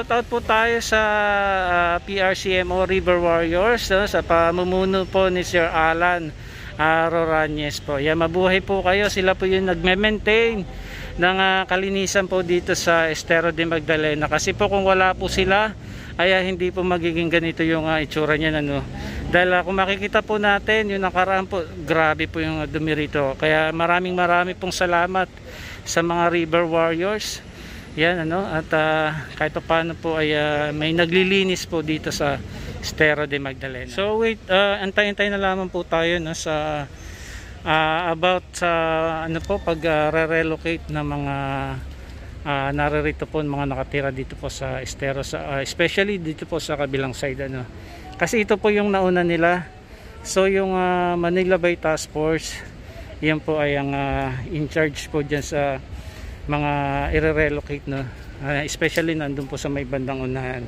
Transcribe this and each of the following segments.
shoutout po tayo sa PRCMO River Warriors, sa pamumuno po ni Sir Alan Rorañez po. Yan, mabuhay po kayo. Sila po yung nagme-maintain ng kalinisan po dito sa Estero de Magdalena. Kasi po kung wala po sila, ay hindi po magiging ganito yung itsura niya, ano. Dahil kung makikita po natin yung nakaraan po, grabe po yung dumi rito. Kaya maraming pong salamat sa mga River Warriors. Yan, ano, at kahit paano po ay may naglilinis po dito sa Estero de Magdalena. So wait, antay-antay na lamang po tayo, no, sa about sa ano po pag re-relocate ng mga naririto po mga nakatira dito po sa Estero, especially dito po sa kabilang side, ano. Kasi ito po yung nauna nila. So yung Manila Bay Task Force, yan po ay ang in charge po dyan sa mga i-relocate, no. Especially nandun po sa may bandang unahan.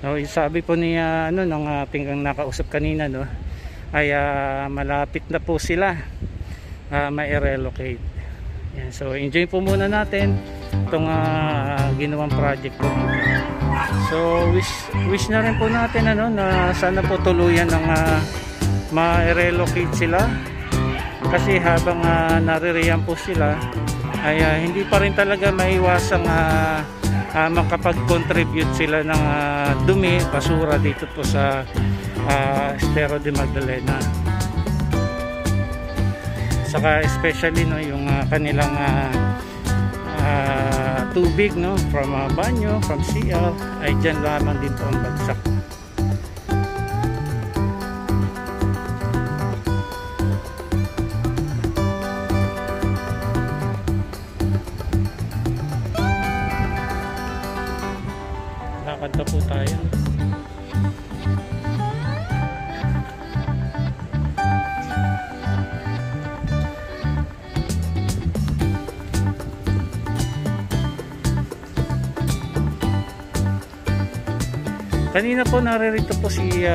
No, sabi po niya ano ng ating nakausap kanina, no, ay malapit na po sila ma-relocate. Yan, so enjoy po muna natin itong ginawang project po dito. So wish na rin po natin, ano, na sana po tuluyan ng ma-relocate sila. Kasi habang naririyan po sila ay hindi pa rin talaga maiwasang makapag-contribute sila ng dumi, basura dito po sa Estero de Magdalena. Saka especially, no, yung kanilang tubig, no, from banyo, from CL, ay dyan lamang din po ang bagsak. Lakad na po tayo. Kanina po naririto po si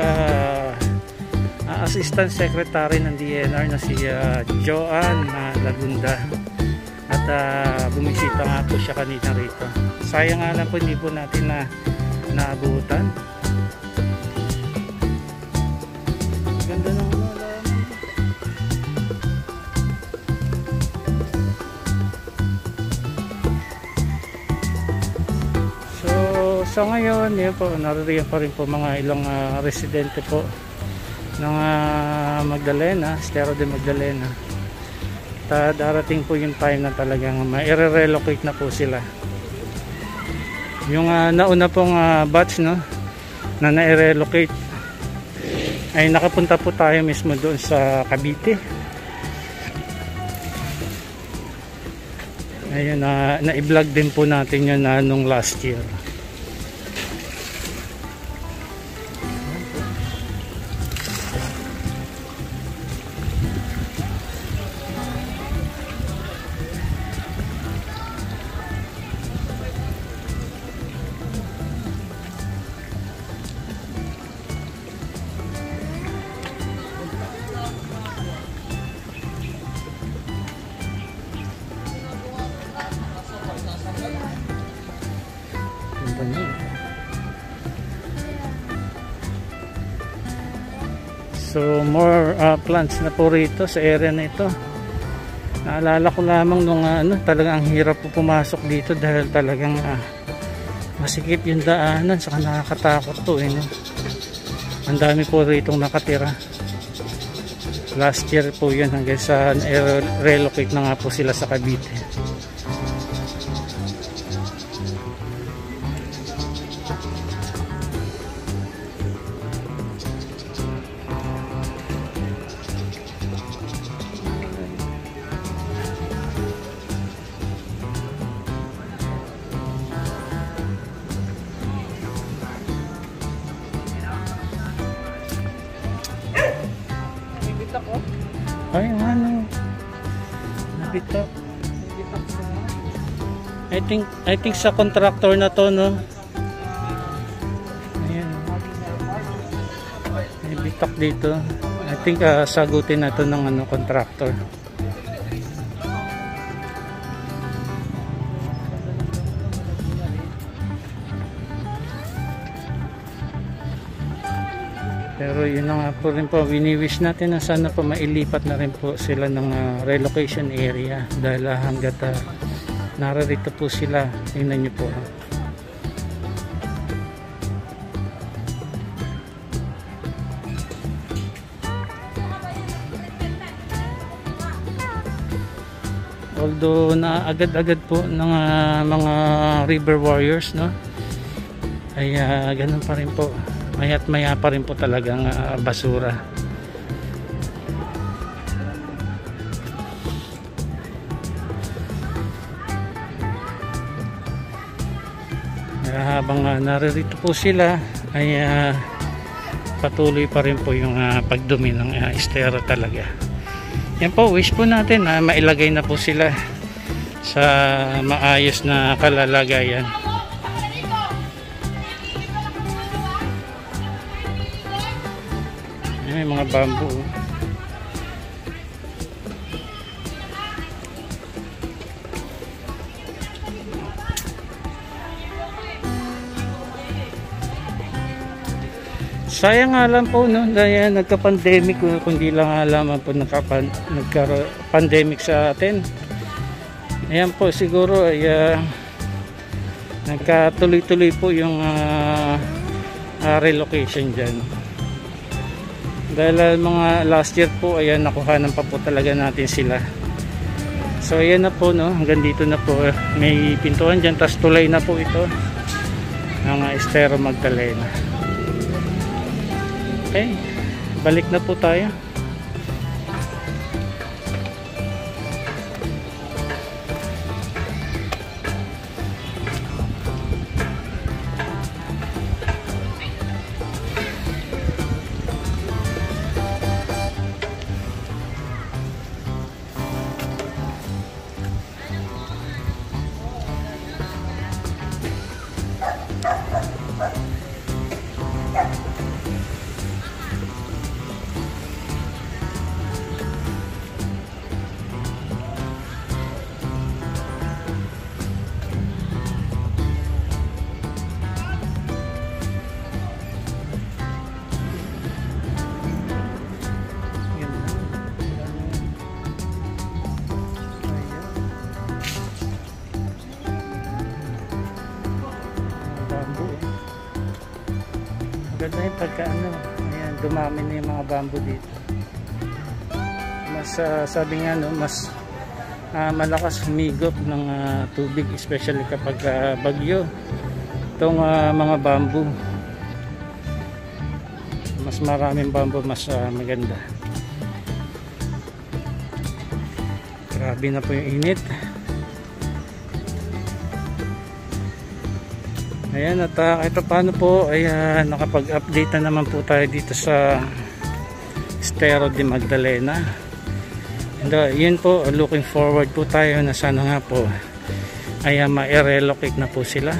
Assistant Secretary ng DNR na si Joanne Lagunda, at bumisita nga po siya kanina rito. Sayang nga lang po hindi po natin naabutan. Ganda ng So ngayon, yun po, naririyan pa rin po mga ilang residente po ng Magdalena, Estero de Magdalena. At darating po yung time na talagang ma-relocate na po sila. Yung nauna pong batch, no, na na-relocate ay nakapunta po tayo mismo doon sa Cavite. Ayun, na-i-vlog din po natin yun nung last year. So more plants na po rito sa area na ito. Naalala ko lamang nung talagang ang hirap po pumasok dito dahil talagang masikip yung daanan, saka nakakatakot po, no? Ang dami po rito nakatira. Last year po yun, hanggang sa relocate na nga po sila sa Cavite. Ay, ano? Nabitak. I think sa contractor na to, no? Ayan. May bitak dito. I think sagutin na to ng contractor. Pero yun na nga po rin po, wini-wish natin na sana po mailipat na rin po sila ng relocation area dahil hanggat nararito po sila. Tingnan nyo po. Although na agad-agad po ng mga river warriors, no, ay ganun pa rin po, maya't maya pa rin po talagang basura. Habang naririto po sila ay patuloy pa rin po yung pagdumi ng estero talaga. Yan po, wish po natin na mailagay na po sila sa maayos na kalalagayan. May mga bamboo. Sayang nga lang po, no, dahil nagka-pandemic, kundi lang alaman po nagka-pandemic sa atin. Ayan po, siguro ay nagkatuloy-tuloy po yung relocation dyan. Dahil mga last year po, ayan, nakuhanan pa po talaga natin sila. So ayan na po, no, hanggang dito na po. May pintuan dyan, tas tulay na po ito ng Estero Magdalena. Okay, balik na po tayo. Ganda yung pagka ayan, dumami na yung mga bamboo dito. Mas sabi nga, no, mas malakas humigop ng tubig, especially kapag bagyo itong mga bamboo. Mas maraming bamboo, mas maganda. Grabe na po yung init. Ayan, at kahit paano po ay nakapag-update na naman po tayo dito sa Estero de Magdalena. And yun po, looking forward po tayo na sana nga po ay ma-relocate na po sila.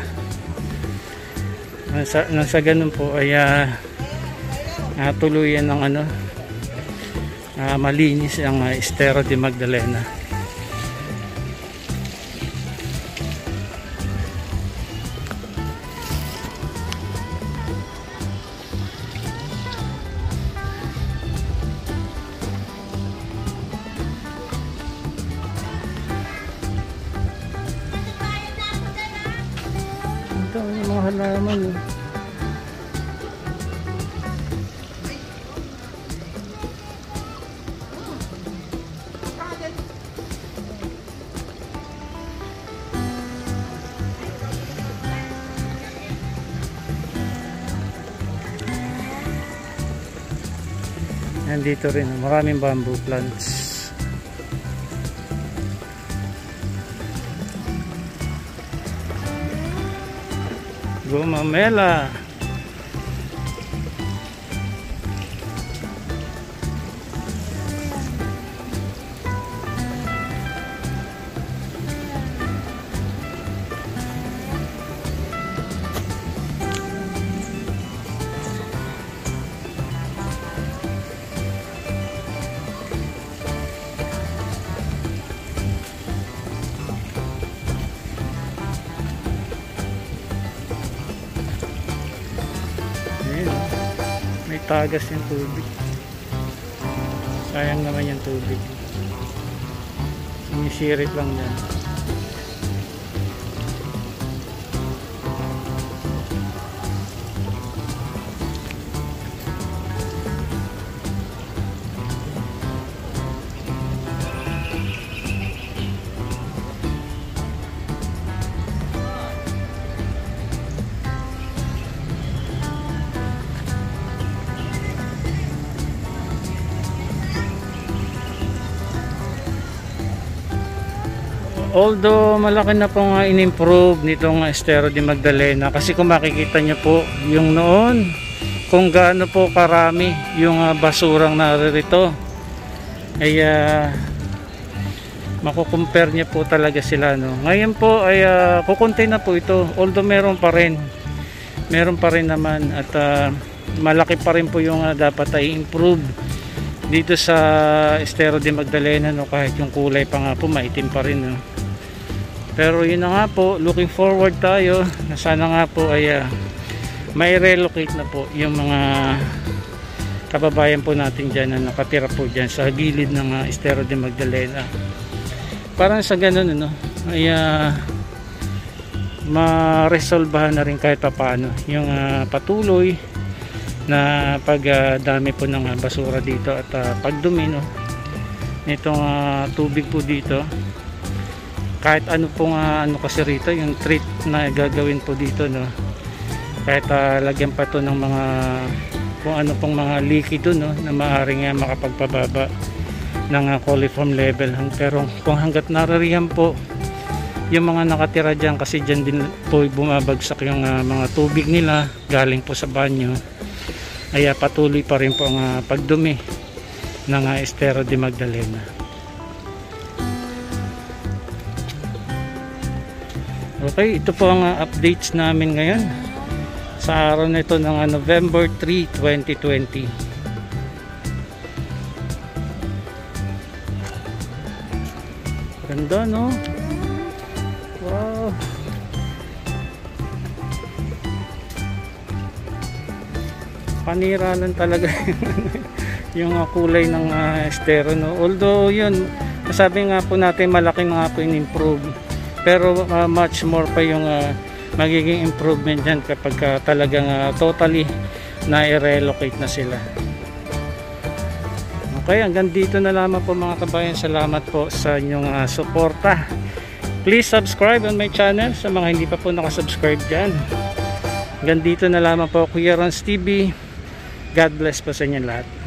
Sa ganun po ay tuluyan ng malinis ang Estero de Magdalena. Ito yung mga halaman eh. Nandito rin maraming bamboo plants. Gumamela. Tatagas yung tubig. Sayang naman yung tubig. Sinisirit lang yan. Although malaki na pong in-improve nitong Estero de Magdalena, kasi kung makikita nyo po yung noon kung gaano po karami yung basurang naririto, ay makukumpare nyo po talaga sila, no? Ngayon po ay kukunti na po ito, although meron pa rin naman, at malaki pa rin po yung dapat ay improve dito sa Estero de Magdalena, no? Kahit yung kulay pa nga po maitim pa rin, no? Pero yun na nga po, looking forward tayo na sana nga po ay may relocate na po yung mga kababayan po natin dyan na nakatira po dyan sa gilid ng Estero de Magdalena. Parang sa ganun, ano, ay ma-resolbahan na rin kahit paano yung patuloy na pagdami po ng basura dito at pagdumi, no, nitong tubig po dito. Kahit ano pong ano kasi rito, yung treat na gagawin po dito, no, kahit lagyan pa to ng mga kung ano pong mga likido, no, na maaaring makapagpababa ng coliform level. Pero kung hanggat naririyan po yung mga nakatira dyan, kasi dyan din po bumabagsak yung mga tubig nila galing po sa banyo, ay patuloy pa rin po ang pagdumi ng Estero de Magdalena. Okay, ito po ang updates namin ngayon sa araw na ito ng November 3, 2020. Ganda, no? Wow! Panira lang talaga yung kulay ng Estero, no? Although yun, sabi nga po natin malaki nga po in-improve, pero much more pa yung magiging improvement dyan kapag talagang totally na-relocate na sila. Okay, hanggang dito na lamang po mga kabayan. Salamat po sa inyong suporta. Please subscribe on my channel sa mga hindi pa po nakasubscribe dyan. Hanggang dito na lamang po, Kuya Rons TV. God bless po sa inyo lahat.